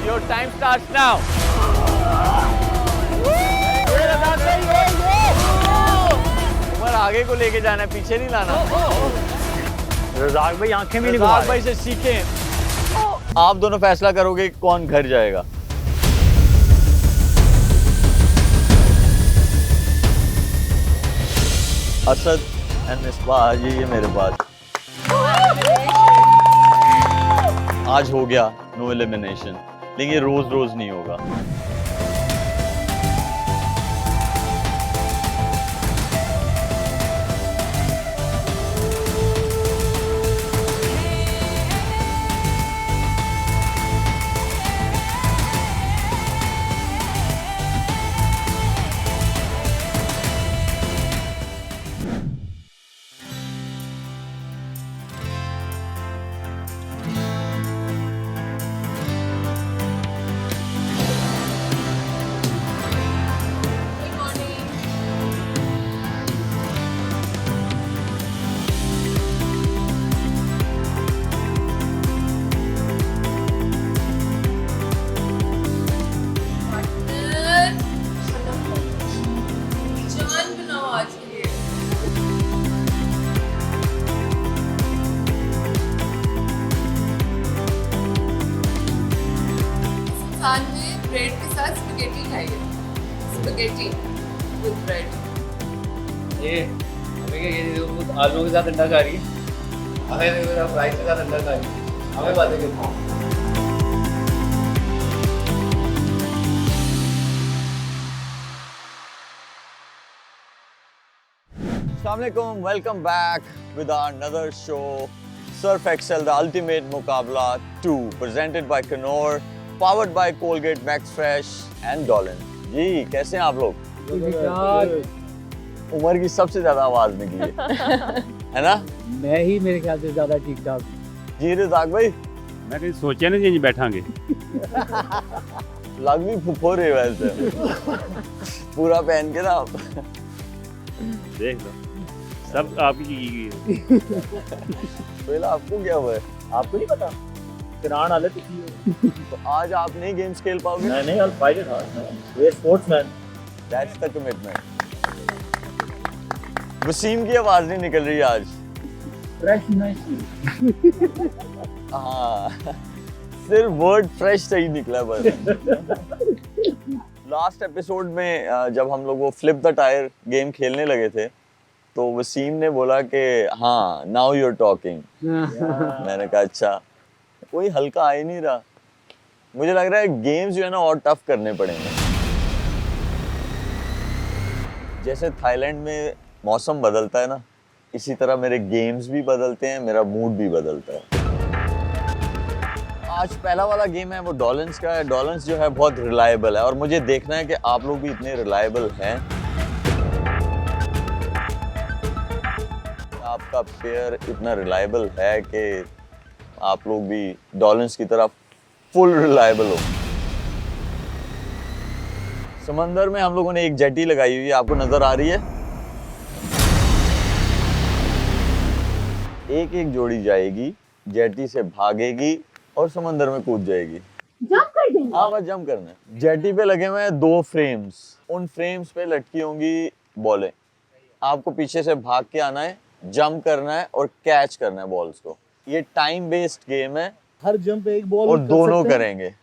Your time starts now. Umar आगे को लेके जाना है, पीछे नहीं लाना। रज़ाक भाई आंखें भी नहीं घुमा रज़ाक रहे। भाई से सीखें। आप दोनों फैसला करोगे कौन घर जाएगा। असद एंड मिसबाह आज ये मेरे पास। आज हो गया नो एलिमिनेशन, लेकिन ये रोज रोज नहीं होगा। ब्रेड के साथ स्पैगेटी खाइए, स्पैगेटी विद ब्रेड। ये हमें क्या ये वो आलू के साथ अंडा खा रही है, हमें फ्राई के साथ अंडा खा रही है, हमें बातें करती है। Assalamualaikum, welcome back with our another show, Surf Excel, the ultimate मुकाबला 2, presented by Knorr, powered by Colgate Max Fresh and Dolan. जी कैसे हैं आप लोग? उमर की सबसे ज्यादा आवाज निकली है ना? मैं ही मेरे ख्याल से ज्यादा ठीक ठाक। जी रज़ाक भाई मैं कहीं सोचा नहीं जी बैठांगे। लग भी फुफो रहे वैसे पूरा पहन के ना। देख लो सब आपकी की है। पहले आपको क्या हुआ है? आपको नहीं पता? किरान आले तो आज आप नहीं गेम्स खेल पाओगे? नहीं I'll fight it hard. We're sportsmen. That's the commitment. Wasim की आवाज नहीं निकल रही आज। Fresh nice. हाँ सिर्फ वर्ड फ्रेश सही निकला बस। लास्ट एपिसोड में जब हम लोग वो फ्लिप द टायर गेम खेलने लगे थे तो वसीम ने बोला कि हाँ नाउ यूर टॉकिंग। मैंने कहा अच्छा, कोई हल्का आ ही नहीं रहा। मुझे लग रहा है गेम्स जो है ना और टफ करने पड़ेंगे। जैसे थाईलैंड में मौसम बदलता है ना, इसी तरह मेरे गेम्स भी बदलते हैं, मेरा मूड भी बदलता है। आज पहला वाला गेम है वो डॉलन्स का है। डॉलन्स जो है बहुत रिलायबल है और मुझे देखना है कि आप लोग भी इतने रिलायबल हैं। आपका पेयर इतना रिलायबल है कि आप लोग भी डॉलन्स की तरह फुल रिलायबल हो। समंदर में हम लोगों ने एक जेटी लगाई हुई है, आपको नजर आ रही है? एक एक जोड़ी जाएगी, जेटी से भागेगी और समंदर में कूद जाएगी। जंप कर देंगे? हाँ बस जंप करना है। जेटी पे लगे हुए हैं 2 फ्रेम्स, उन फ्रेम्स पे लटकी होंगी बॉलें। आपको पीछे से भाग के आना है, जंप करना है और कैच करना है बॉल्स को। ये टाइम बेस्ड गेम है। हर जंप एक बॉल और दोनों करेंगे।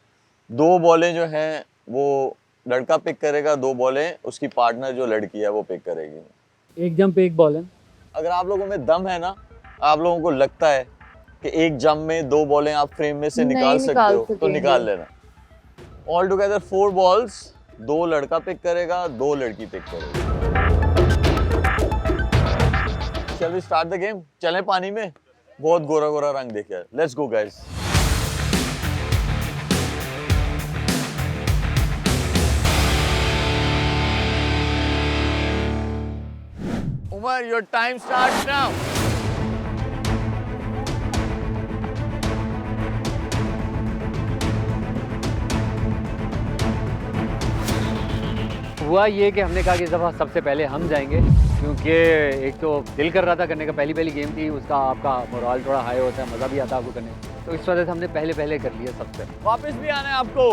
2 बॉलें जो हैं वो लड़का पिक करेगा, 2 बॉलें उसकी पार्टनर जो लड़की है वो पिक करेगी। एक जंप एक बॉल है। अगर आप लोगों में दम है ना, आप लोगों को लगता है कि एक जंप में 2 बॉलें आप फ्रेम में से निकाल सकते हो तो निकाल लेना। ऑल टुगेदर 4 बॉल्स, 2 लड़का पिक करेगा, 2 लड़की पिक करेगी। Shall we start the game? चलें पानी में, बहुत गोरा गोरा रंग देखिए। Let's go guys. Umar, your time starts now. हुआ ये कि हमने कहा कि इस दफा सबसे पहले हम जाएंगे क्योंकि एक तो दिल कर रहा था करने का, पहली गेम थी, उसका आपका मोरल थोड़ा हाई होता है, मज़ा भी आता है आपको करने में, तो इस वजह से हमने पहले कर लिया सबसे। वापस भी आना है आपको।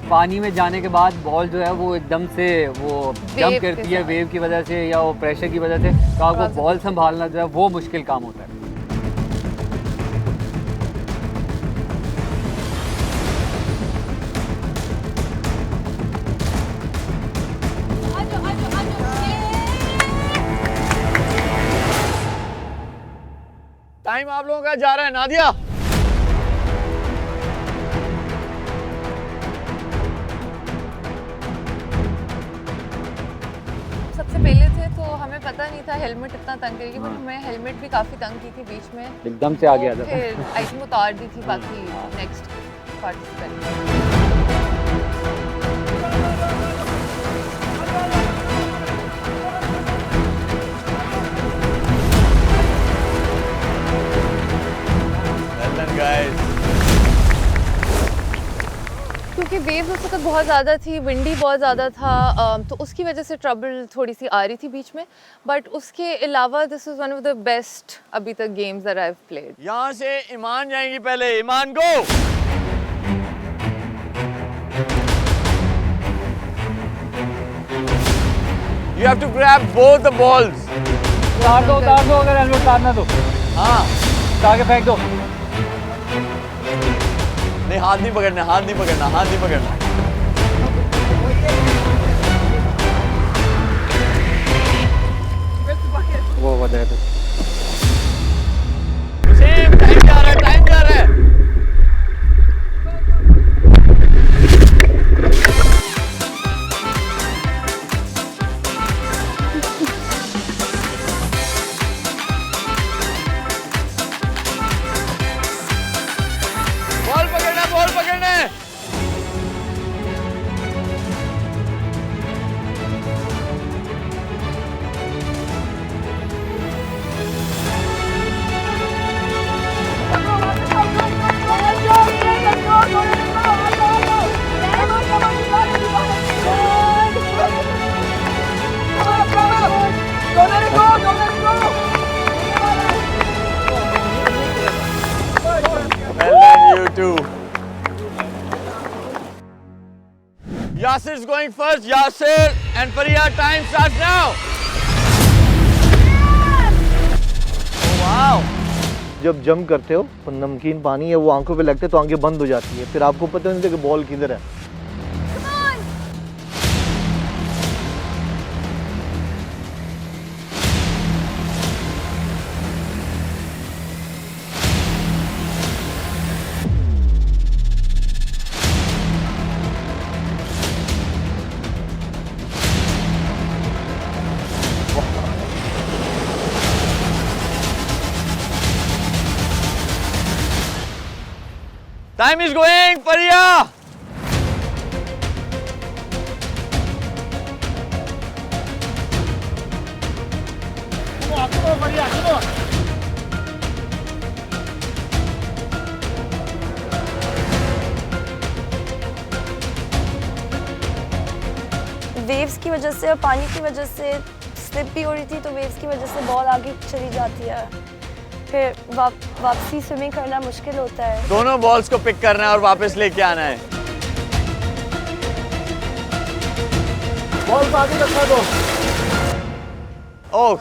पानी में जाने के बाद बॉल जो है वो एकदम से वो जंप करती है वेव की वजह से या वो प्रेशर की वजह से, तो आपको बॉल संभालना जो है वो मुश्किल काम होता है। टाइम आप लोगों का जा रहा है नादिया। सबसे पहले थे तो हमें पता नहीं था हेलमेट इतना तंग करेगी, बट मैं हेलमेट भी काफी तंग की थी बीच में, एकदम से आगे आ जाता है। फिर आई थिंक उतार दी थी बाकी नेक्स्ट पार्टिसिपेंट। क्योंकि वेव उस वक्त बहुत ज़्यादा थी, विंडी बहुत ज़्यादा था, तो उसकी वजह से ट्रबल थोड़ी सी आ रही थी बीच में, बट उसके अलावा this is one of the best अभी तक games that I have played. यहाँ से ईमान जाएंगी पहले, ईमान गो। You have to grab both the balls. उतार दो अगर हेलमेट उतारना तो। हाँ, उतार के फेंक दो। नहीं हाथ नहीं पकड़ना, हाथ नहीं पकड़ना, हाथ नहीं पकड़ना। वो हो जाएगा। सेम टाइम जा रहा है, टाइम जा रहा है। बॉल पकड़ना है। Well done, you two. Yasir is going first. Yasir and Faria, time starts now. Oh, wow. जब जंप करते हो तो नमकीन पानी है वो आंखों पे लगते तो आंखें बंद हो जाती है, फिर आपको पता नहीं कि बॉल किधर है। Time is going, Faria. Waves की वजह से और पानी की वजह से स्लिप भी हो रही थी, तो वेव्स की वजह से बॉल आगे चली जाती है, फिर वापसी स्विमिंग करना मुश्किल होता है। दोनों बॉल्स को पिक करना है और वापस लेके आना है। बॉल आगे रखा दो। ओह,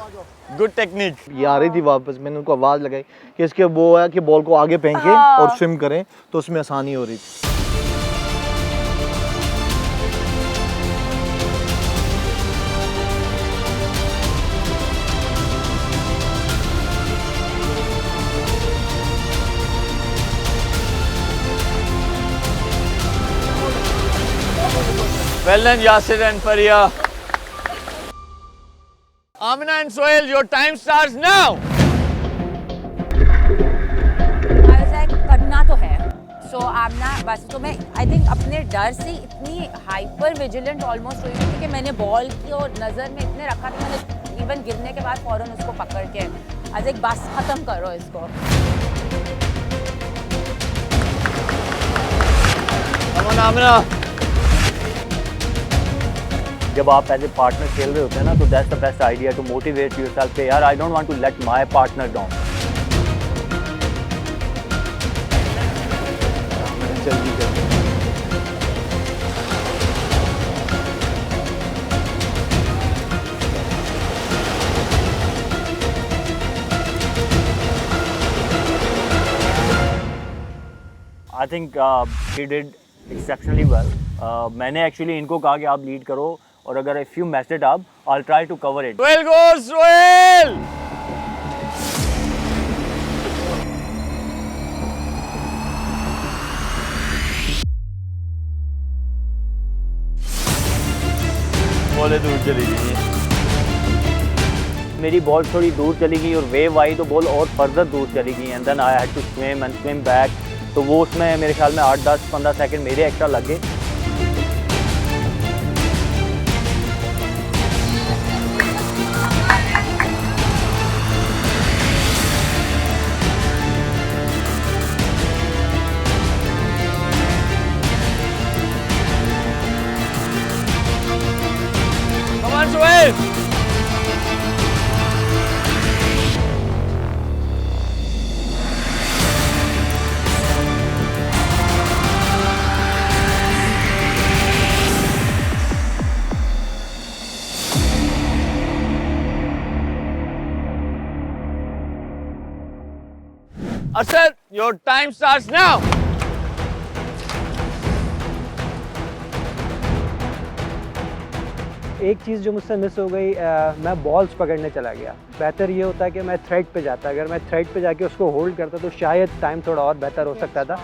गुड टेक्निक। ये आ रही थी वापस, मैंने उनको आवाज लगाई कि इसके वो है कि बॉल को आगे फेंके और स्विम करें, तो उसमें आसानी हो रही थी। Well done, Yasir and Faria. Amina and Sohail, your time starts now. करना तो है, सो आमना बस तो मैं आई थिंक अपने डर से इतनी हाइपर विजिलेंट ऑलमोस्ट हुई थी कि मैंने बॉल की और नज़र में इतने रखा था, मैंने इवन गिरने के बाद फौरन उसको पकड़ के आज एक बस ख़त्म करो इसको। Come on, Amina. जब आप एज ए पार्टनर खेल रहे होते हैं ना, तो that's the best idea to motivate yourself कि यार I don't want to let my partner down. जल्दी जल्दी I think he did exceptionally well. मैंने एक्चुअली इनको कहा कि आप लीड करो, और अगर if you messed it up I will try to cover it. Roel goes, Roel! बॉलें दूर चली गई। मेरी बॉल थोड़ी दूर चली गई और वेव आई तो बॉल और फर्दर दूर चली गई, and then I had to swim and swim back. तो वो उसमें मेरे ख्याल में 8-10-15 सेकंड मेरे एक्स्ट्रा लग गए। Come on, Roel! Arshad, your time starts now. एक चीज़ जो मुझसे मिस हो गई, मैं बॉल्स पकड़ने चला गया। बेहतर ये होता कि मैं थ्रेड पे जाता। अगर मैं थ्रेड पे जाके उसको होल्ड करता तो शायद टाइम थोड़ा और बेहतर हो सकता था।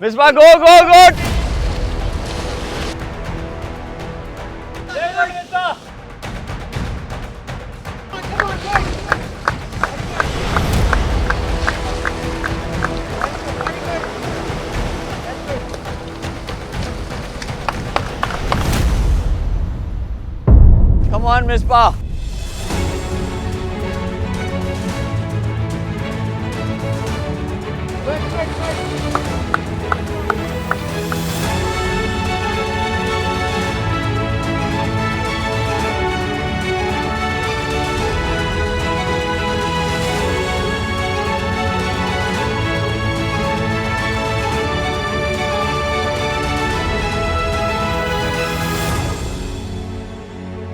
Misbah, go, go, go! Come on, Misbah.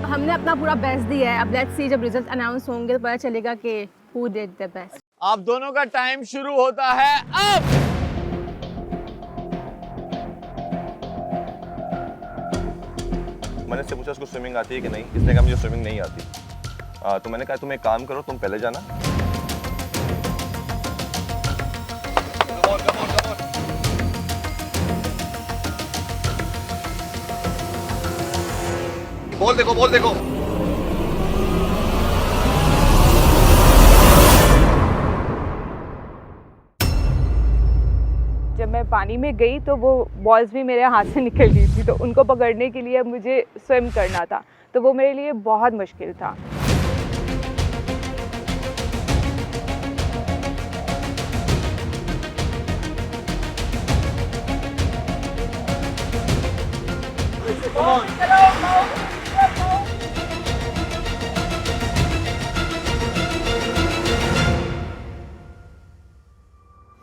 हमने अपना पूरा बेस्ट दिया है। अब लेट्स सी जब रिजल्ट अनाउंस होंगे तो पता चलेगा कि हु डिड द बेस्ट। आप दोनों का टाइम शुरू होता है अब। मैंने इससे पूछा उसको स्विमिंग आती है कि नहीं, इसने कहा मुझे स्विमिंग नहीं आती। तो मैंने कहा तुम एक काम करो, तुम पहले जाना। बॉल देखो, बॉल देखो। जब मैं पानी में गई तो वो बॉल्स भी मेरे हाथ से निकल गई थी, तो उनको पकड़ने के लिए मुझे स्विम करना था, तो वो मेरे लिए बहुत मुश्किल था।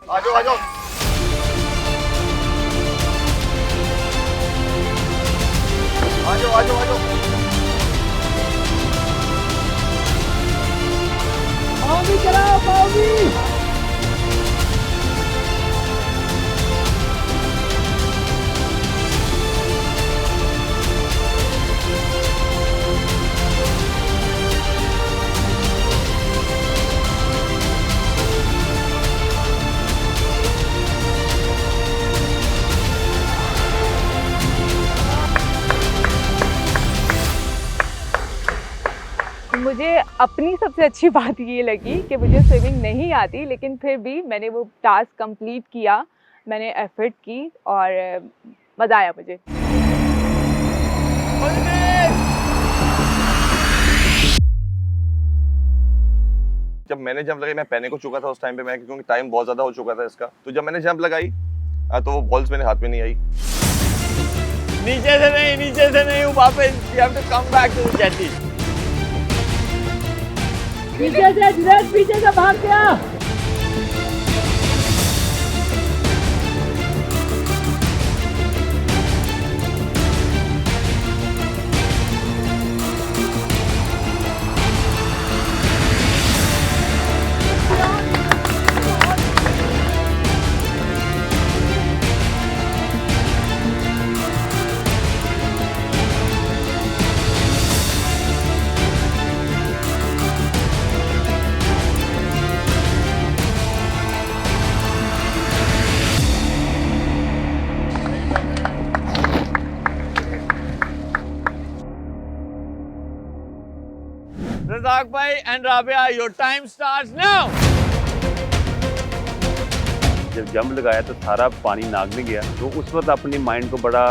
आ जाओ, आ जाओ। आ जाओ, आ जाओ, आ जाओ। पाँव भी चलाओ, पाँव भी। अपनी सबसे अच्छी बात ये लगी कि मुझे स्विमिंग नहीं आती, लेकिन फिर भी मैंने वो टास्क कंप्लीट किया, मैंने एफर्ट की और मज़ा आया मुझे। जब मैंने जंप लगाई मैं पैनिक हो चुका था उस टाइम पे, मैं क्योंकि टाइम बहुत ज़्यादा हो चुका था इसका। तो जब मैंने जंप लगाई तो वो बॉल्स मेरे हाथ में नहीं आई। नीचे से नहीं वापस, you have to come back to the jetty. पीछे से धीरज, पीछे से भाग गया। Razak bhai and Rabia, your time starts now. जब जंप लगाया तो सारा पानी नाक में गया, तो उस वक्त अपनी माइंड को बड़ा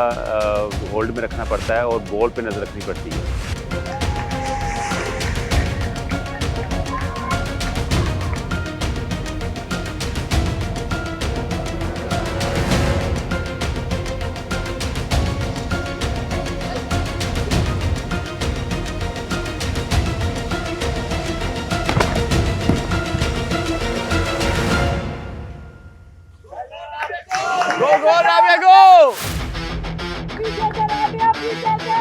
होल्ड में रखना पड़ता है और बॉल पे नजर रखनी पड़ती है। Go Rabia, go. पीछे से राबिया, पीछे से।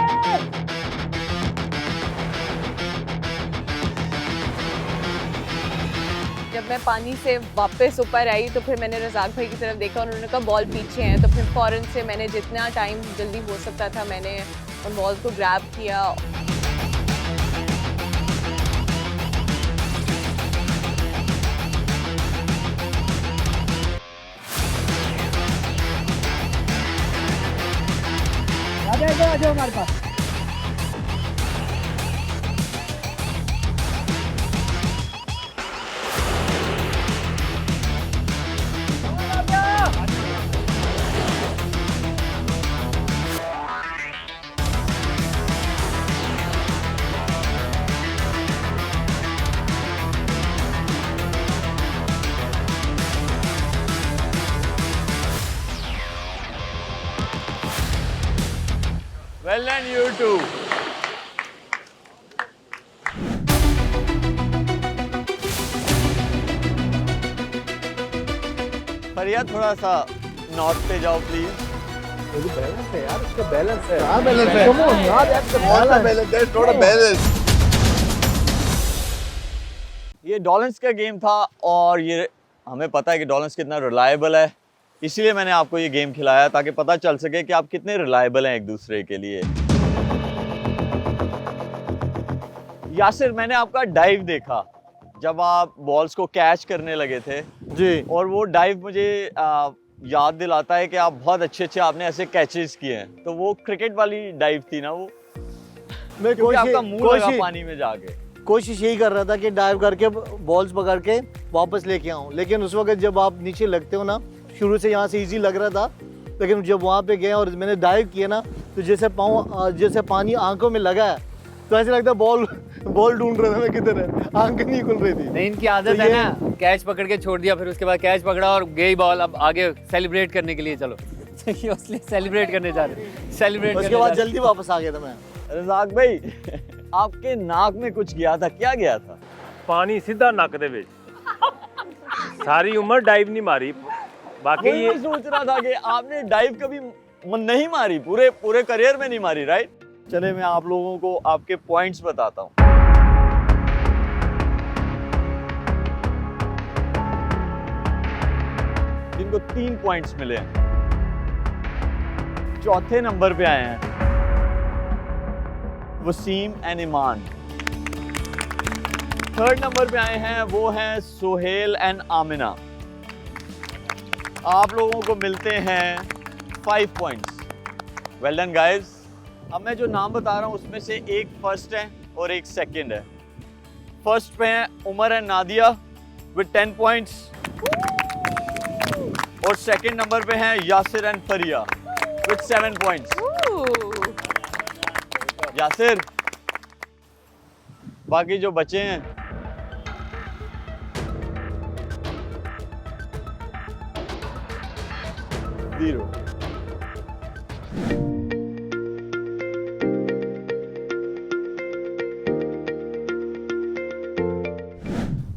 जब मैं पानी से वापस ऊपर आई तो फिर मैंने रज़ाक भाई की तरफ देखा और उन्होंने कहा बॉल पीछे है, तो फिर फ़ौरन से मैंने जितना टाइम जल्दी हो सकता था मैंने उन बॉल को ग्रैब किया। आ जाओ हमारे पास। Well done, you two. फरियाद थोड़ा सा नॉर्थ पे जाओ प्लीज। बैलेंस है यार, उसका बैलेंस है। हाँ बैलेंस है। कम ऑन यार, बैलेंस है, थोड़ा बैलेंस। ये डॉलेंस का गेम था और ये हमें पता है कि डॉलेंस कितना रिलायबल है, इसीलिए मैंने आपको ये गेम खिलाया ताकि पता चल सके कि आप कितने रिलायबल हैं एक दूसरे के लिए। यासिर, मैंने आपका डाइव देखा जब आप बॉल्स को कैच करने लगे थे जी, और वो डाइव मुझे याद दिलाता है कि आप बहुत अच्छे आपने ऐसे कैचेस किए हैं। तो वो क्रिकेट वाली डाइव थी ना वो, मैं क्योंकि आपका मुंह लगा पानी में जाके। कोशिश यही कर रहा था कि डाइव करके बॉल्स पकड़ के वापस लेके आऊं, लेकिन उस वक्त जब आप नीचे लगते हो ना, शुरू से यहाँ से इजी लग रहा था, लेकिन जब वहाँ पे गए और मैंने डाइव किया ना, तो जैसे पानी आंखों में लगा है, तो ऐसे लगता है बॉल ढूंढ रहा था मैं किधर है, आंखें नहीं खुल रही थी। नहीं, इनकी आदत है ना, कैच पकड़ के छोड़ दिया, फिर उसके बाद कैच पकड़ा और गई बॉल, अब आगे सेलिब्रेट करने के लिए चलो सेलिब्रेट करने जा रहे, सेलिब्रेट उसके बाद जल्दी वापस आ गया था मैं। रज़ाक भाई, आपके नाक में कुछ गया था, क्या गया था? पानी सीधा नक दे विच। सारी उम्र डाइव नहीं मारी, बाकी ये सोच रहा था कि आपने डाइव कभी नहीं मारी, पूरे करियर में नहीं मारी, राइट? चले मैं आप लोगों को आपके पॉइंट्स बताता हूँ। जिनको 3 पॉइंट्स मिले हैं, चौथे नंबर पे आए हैं Waseem and Iman. Third number पे आए हैं वो हैं सोहेल एंड आमिना। आप लोगों को मिलते हैं 5 पॉइंट्स। Well done guys. अब मैं जो नाम बता रहा हूँ उसमें से एक फर्स्ट है और एक सेकंड है। फर्स्ट पे हैं Umar and Nadia with 10 points और सेकंड नंबर पे हैं Yasir and Faria with 7 points. Yasir, बाकी जो बचे हैं जीरो।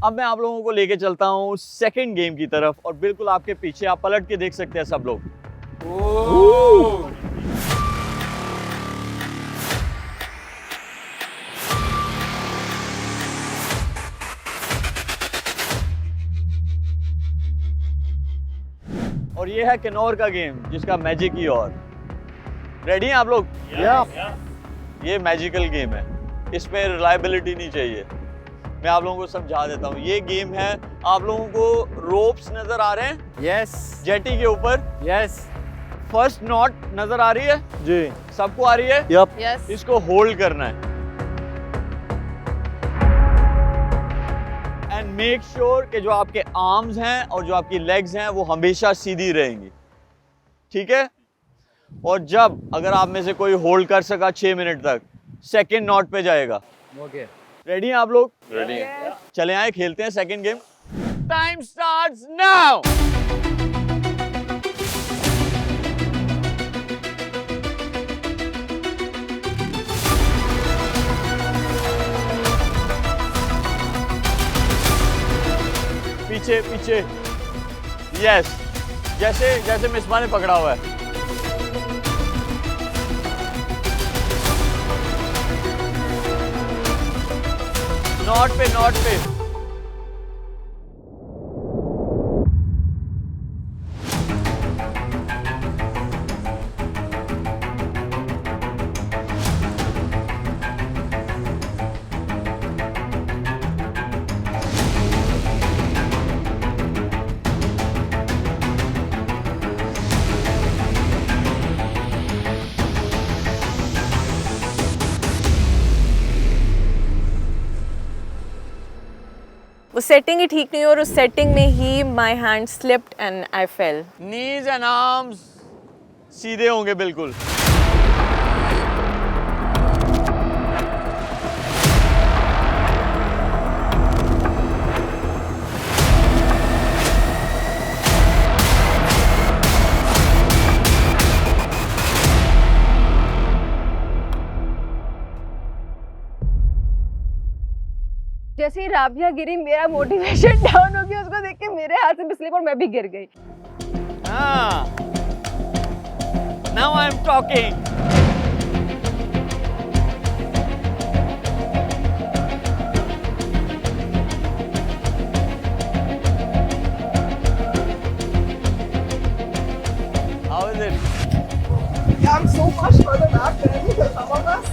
अब मैं आप लोगों को लेके चलता हूँ सेकंड गेम की तरफ और बिल्कुल आपके पीछे आप पलट के देख सकते हैं सब लोग। और ये है किन्नौर का गेम जिसका मैजिक ही और। रेडी हैं आप लोग? ये मैजिकल गेम है, इसमें रिलायबिलिटी नहीं चाहिए। मैं आप लोगों को समझा देता हूँ। ये गेम है, आप लोगों को रोप्स नजर आ रहे हैं? यस। जेटी के ऊपर? यस। फर्स्ट नॉट नजर आ रही है? जी। सबको आ रही है? यप। यस। इसको होल्ड करना है एंड मेक श्योर कि जो आपके आर्म्स हैं और जो आपकी लेग्स हैं वो हमेशा सीधी रहेंगी, ठीक है? और जब अगर आप में से कोई होल्ड कर सका 6 मिनट तक, सेकंड नॉट पे जाएगा। ओके। रेडी हैं आप लोग? रेडी है। चले आए, खेलते हैं second game. Time starts now. पीछे पीछे, यस, जैसे जैसे मिसबा ने पकड़ा हुआ है। नॉट पे, नॉट पे। वो सेटिंग ही ठीक नहीं और उस सेटिंग में ही my hand slipped and I fell. Knees and arms सीधे होंगे बिल्कुल। जैसे ही राबिया गिरी मेरा मोटिवेशन डाउन हो गया, उसको देख के मेरे हाथ से फिसली और मैं भी गिर गई। Now I'm talking. How is it? Yeah, I'm so much further back than some of us.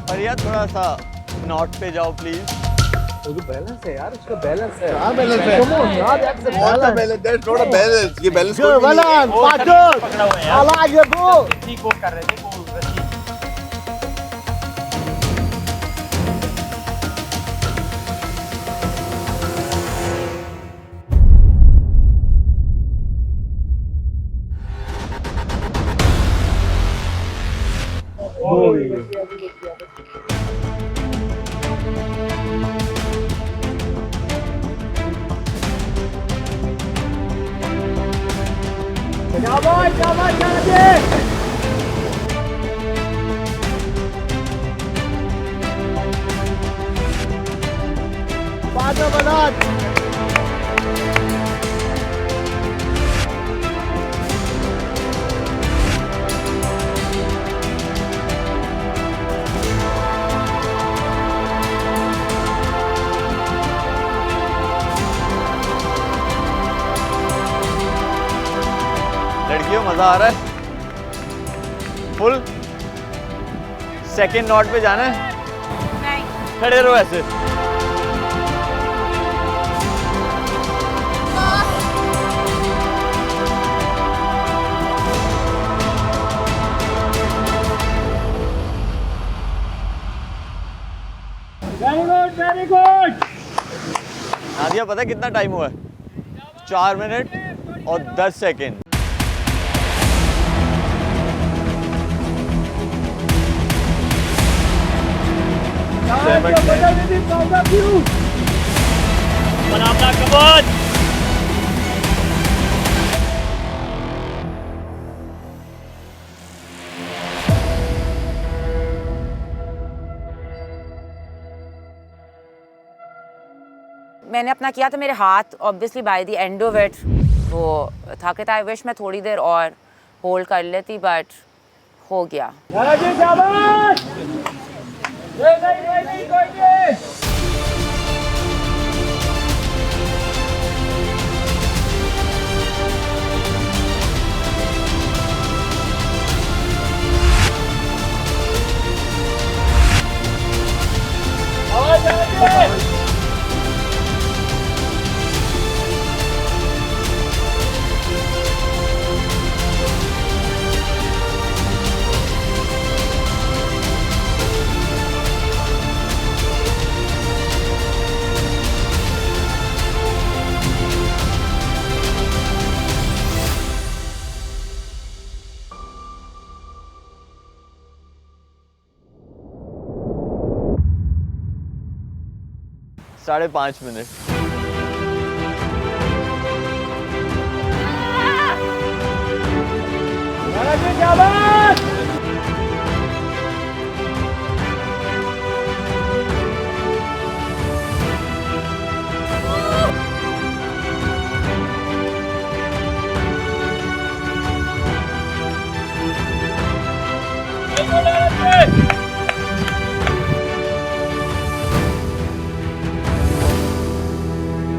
फरिया, थोड़ा सा नॉट पे जाओ प्लीज। वो बैलेंस है यार, उसका बैलेंस है। हाँ बैलेंस है। Come on, यार, that's the balance. That's not a balance. ये balance Good balance, partner. I like it, bro. ठीक वो कर रहे थे, वो रस्सी। शाबाश, शाबाश, शाबाश। Partner balance. लड़कियों, मजा आ रहा है? फुल सेकंड नॉट पे जाना है? नहीं। खड़े रहो ऐसे। भैया पता है कितना टाइम हुआ है? 4 मिनट और 10 सेकेंड। मैंने अपना किया तो मेरे हाथ obviously by the end of it वो था कि आई विश मैं थोड़ी देर और होल्ड कर लेती, बट हो गया। साढ़े 5 मिनट।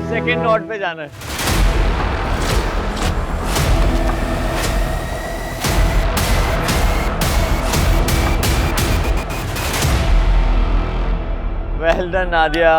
सेकेंड नॉट पे जाना है। Well done Nadia.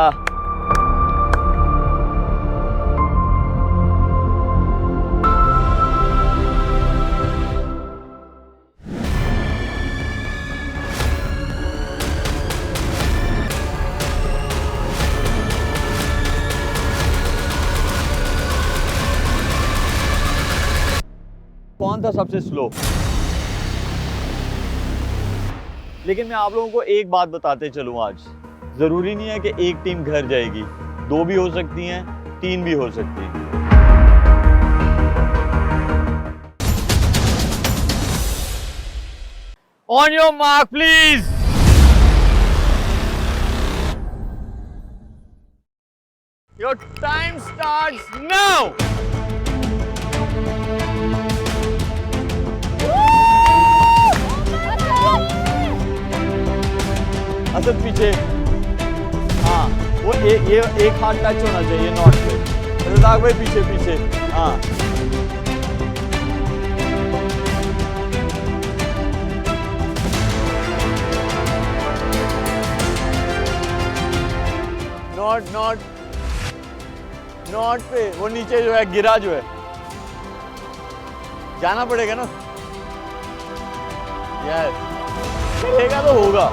कौन था सबसे स्लो? लेकिन मैं आप लोगों को एक बात बताते चलूं आज, जरूरी नहीं है कि एक टीम घर जाएगी, 2 भी हो सकती हैं, 3 भी हो सकती हैं। On your mark please. Your time starts now. Asad पीछे, हाँ वो ये एक हाथ टच होना चाहिए नॉट पे। रज़ाक भाई पीछे पीछे, हाँ नॉट नॉट नॉट पे, वो नीचे जो है गिरा जो है, जाना पड़ेगा ना यार, चलेगा तो होगा।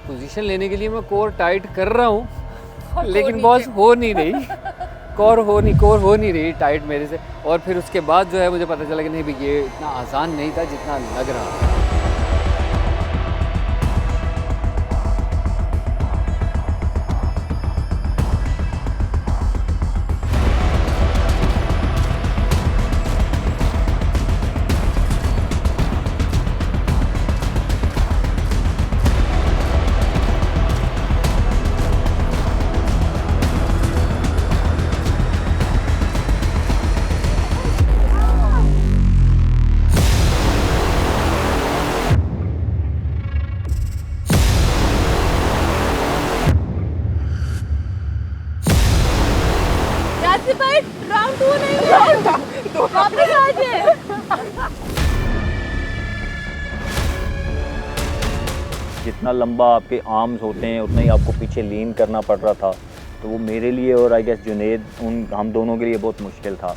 पोजीशन लेने के लिए मैं कोर टाइट कर रहा हूँ, लेकिन बॉस हो नहीं रही, कोर हो नहीं रही टाइट मेरे से। और फिर उसके बाद जो है मुझे पता चला कि नहीं भाई ये इतना आसान नहीं था जितना लग रहा था। राउंड 2 नहीं, वापस आ जाए। जितना लंबा आपके आर्म्स होते हैं उतना ही आपको पीछे लीन करना पड़ रहा था, तो वो मेरे लिए और आई गेस जुनेद हम दोनों के लिए बहुत मुश्किल था।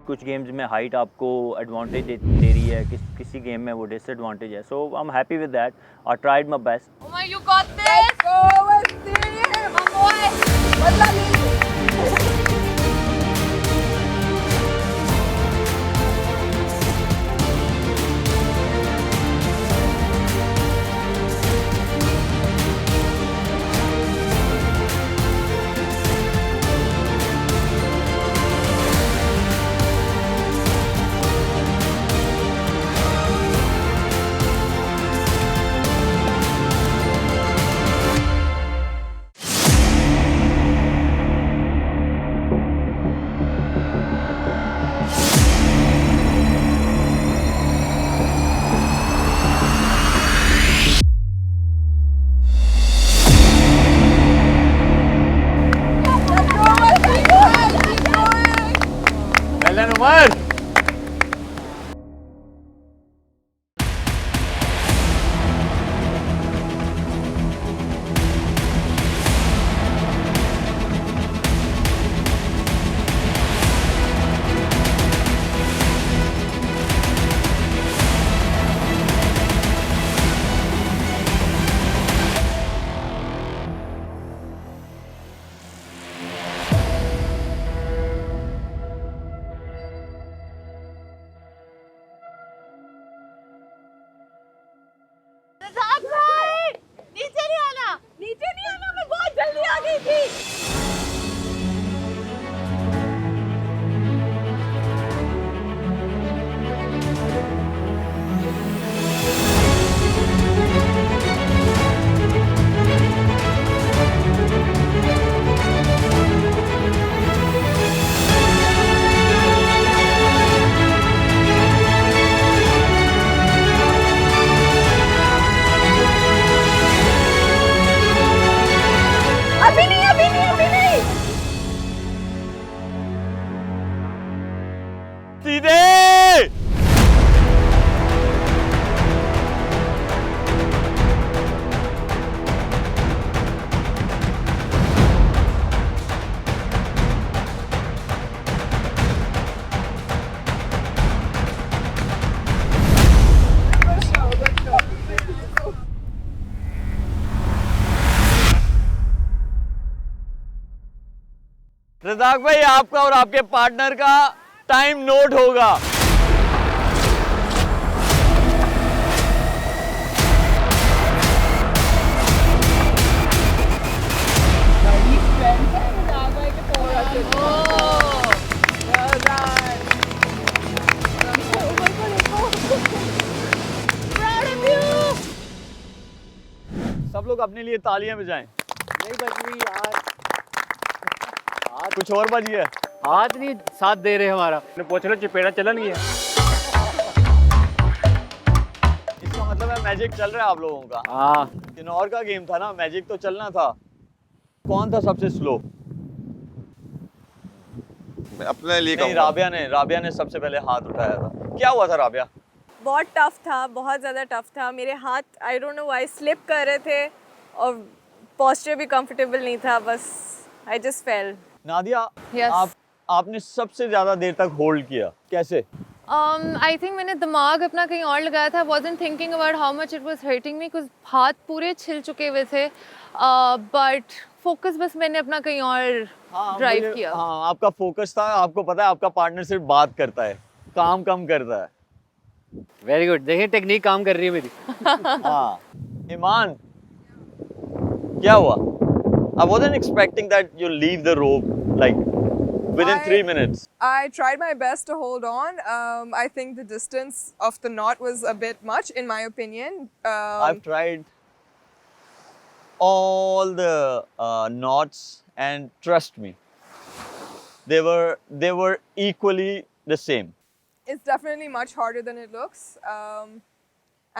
कुछ गेम्स में हाइट आपको एडवांटेज दे रही है, किसी गेम में वो डिसएडवांटेज है. So I am happy with that. I tried my best. Uma, you got this. Let's go, Westin. My boy. Badla le. Well done, Umar. नीचे नहीं आना, नीचे नहीं आना, मैं बहुत जल्दी आ गई थी. अभी नहीं, अभी नहीं, अभी नहीं. सीधे. रज़ाक भाई, आपका और आपके पार्टनर का टाइम नोट होगा. सब लोग अपने लिए तालियां बजाएं. नहीं बच रही यार, कुछ और बज गया. हाथ नहीं साथ दे रहे हमारा. पूछ लो चपेड़ा चलन गया. इसका मतलब है मैजिक चल रहा है आप लोगों का. हाँ, किन्नौर का गेम था ना, मैजिक तो चलना था. कौन था सबसे स्लो? मैं अपने लिए नहीं, कहूँगा राबिया ने सबसे पहले हाथ उठाया था. क्या हुआ था राबिया? बहुत टफ था, बहुत ज़्यादा टफ था. मेरे हाथ I don't know why slip कर रहे थे और पोस्चर भी कंफर्टेबल नहीं था. बस I just fail. Nadia, Yes. आपने सबसे ज्यादा देर तक होल्ड किया, कैसे? आई थिंक मैंने दिमाग अपना कहीं और लगाया था. wasn't thinking about how much it was hurting me, कुछ हाथ पूरे छिल चुके हुए थे. बट फोकस बस मैंने अपना कहीं और ड्राइव किया. हाँ, आपका फोकस था. आपको पता है आपका पार्टनर सिर्फ बात करता है, काम कम करता है. Very good. देखिए टेक्निक काम कर रही है मेरी. हाँ. ईमान, क्या हुआ? I wasn't expecting that you'll leave the rope like within 3 minutes. I tried my best to hold on. I think the distance of the knot was a bit much, in my opinion. I've tried all the knots, and trust me, they were equally the same. It's definitely much harder than it looks.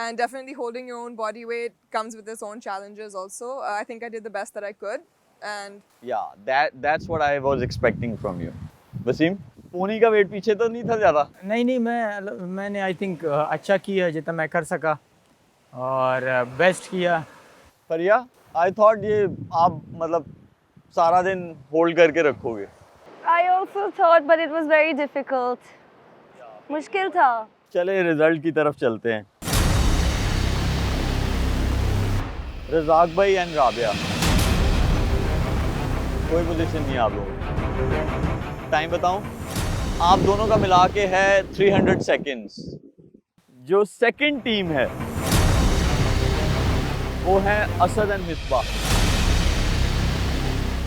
And definitely holding your own body weight comes with its own challenges also. I think I did the best that I could. And Yeah, that's what I was expecting from you. Waseem, pony का weight पीछे तो नहीं था ज़्यादा? नहीं, मैंने I think अच्छा किया जितना मैं कर सका और बेस्ट किया. फरिया, I thought ये आप मतलब सारा दिन होल्ड करके रखोगे. I powerful thought, but it was very difficult. मुश्किल था. चले रिजल्ट की तरफ चलते हैं. रज़ाक भाई एंड राबिया, कोई पोजीशन नहीं आप लोगों. टाइम बताऊं? आप दोनों का मिला के है 300 सेकेंड्स. जो सेकंड टीम है वो है असद एंड मिसबा,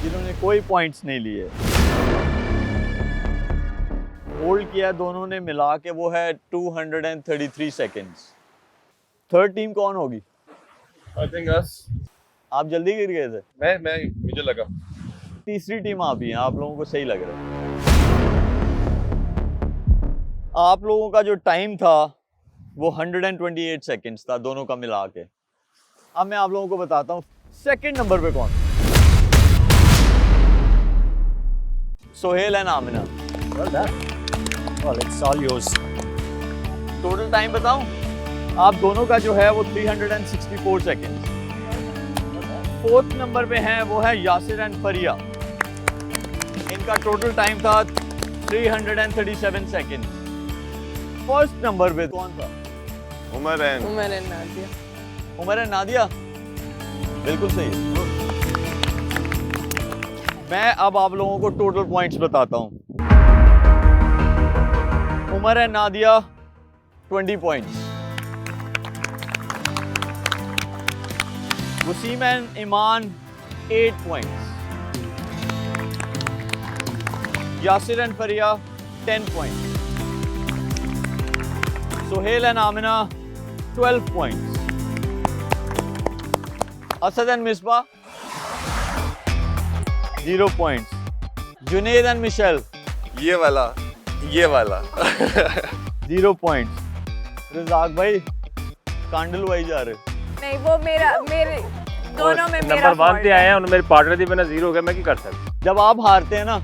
जिन्होंने कोई पॉइंट्स नहीं लिए. होल्ड किया दोनों ने मिला के वो है 233 सेकेंड्स. थर्ड टीम कौन होगी? I think us. आप जल्दी गिर गए थे. मैं मुझे लगा. तीसरी टीम आप ही हैं, आप लोगों को सही लग रहा है. आप लोगों का जो टाइम था वो 128 सेकेंड्स था दोनों का मिला के. अब मैं आप लोगों को बताता हूँ सेकंड नंबर पे कौन. Sohail and Amina. Well done. Well, it's all yours. Total time बताऊं? आप दोनों का जो है वो 364 सेकेंड्स. फोर्थ नंबर पे हैं वो है यासिर एंड फरिया. इनका टोटल टाइम था 337 सेकेंड्स. फर्स्ट नंबर पे कौन था? उमर एंड नादिया. उमर एंड नादिया, बिल्कुल सही है. मैं अब आप लोगों को टोटल पॉइंट्स बताता हूं. Umar and Nadia 20 points. Waseem and Iman 8 points. Yasir and Faria 10 points. Sohail and Amina 12 points. Asad and Misba 0 points. Junaid and Michelle ये वाला 0 पॉइंट्स. रज़ाक भाई कांडल भाई जा रहे. नहीं, वो मेरे दोनों में मेरा नंबर 1 fault ਤੇ है. ਆਏ ਆ, ਹੁਣ ਮੇਰੇ ਪਾਰਟਨਰ ਦੀ ਬਿਨਾ 0 ਹੋ ਗਿਆ, ਮੈਂ ਕੀ ਕਰ ਸਕਦਾ. जब आप हारते हैं ना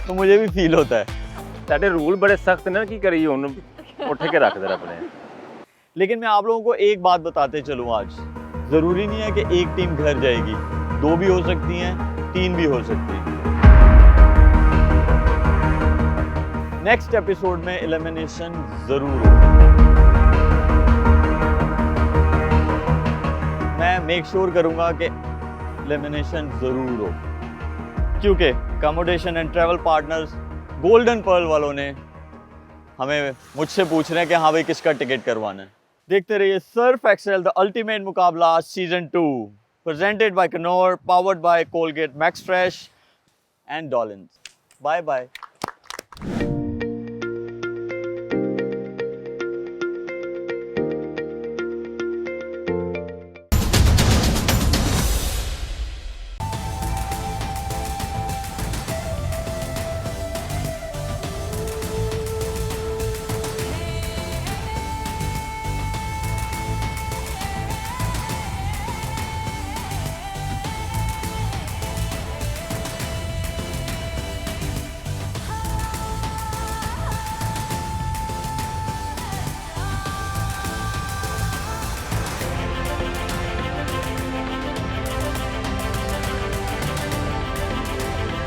तो मुझे भी फील होता है. ਸਾਡੇ ਰੂਲ ਬੜੇ ਸਖਤ ਨੇ, ਕੀ ਕਰੀਏ ਹੁਣ ਉੱਠ ਕੇ ਰੱਖਦੇ ਨੇ ਆਪਣੇ. लेकिन मैं आप लोगों को एक बात बताते चलूं आज. ज़रूरी नहीं है कि एक टीम घर जाएगी. 2 भी हो सकती हैं, 3 भी हो सकती हैं. नेक्स्ट एपिसोड में एलिमिनेशन ज़रूर हो. मैं मेक श्योर करूंगा कि एलिमिनेशन ज़रूर हो, क्योंकि accommodation and travel partners golden pearl वालों ने हमें मुझसे पूछ रहे हैं कि हाँ भाई किसका टिकट करवाना है. देखते रहिए सर्फ एक्सेल द अल्टीमेट मुकाबला season 2, presented by Knorr, powered by Colgate max fresh and Dollins. Bye bye.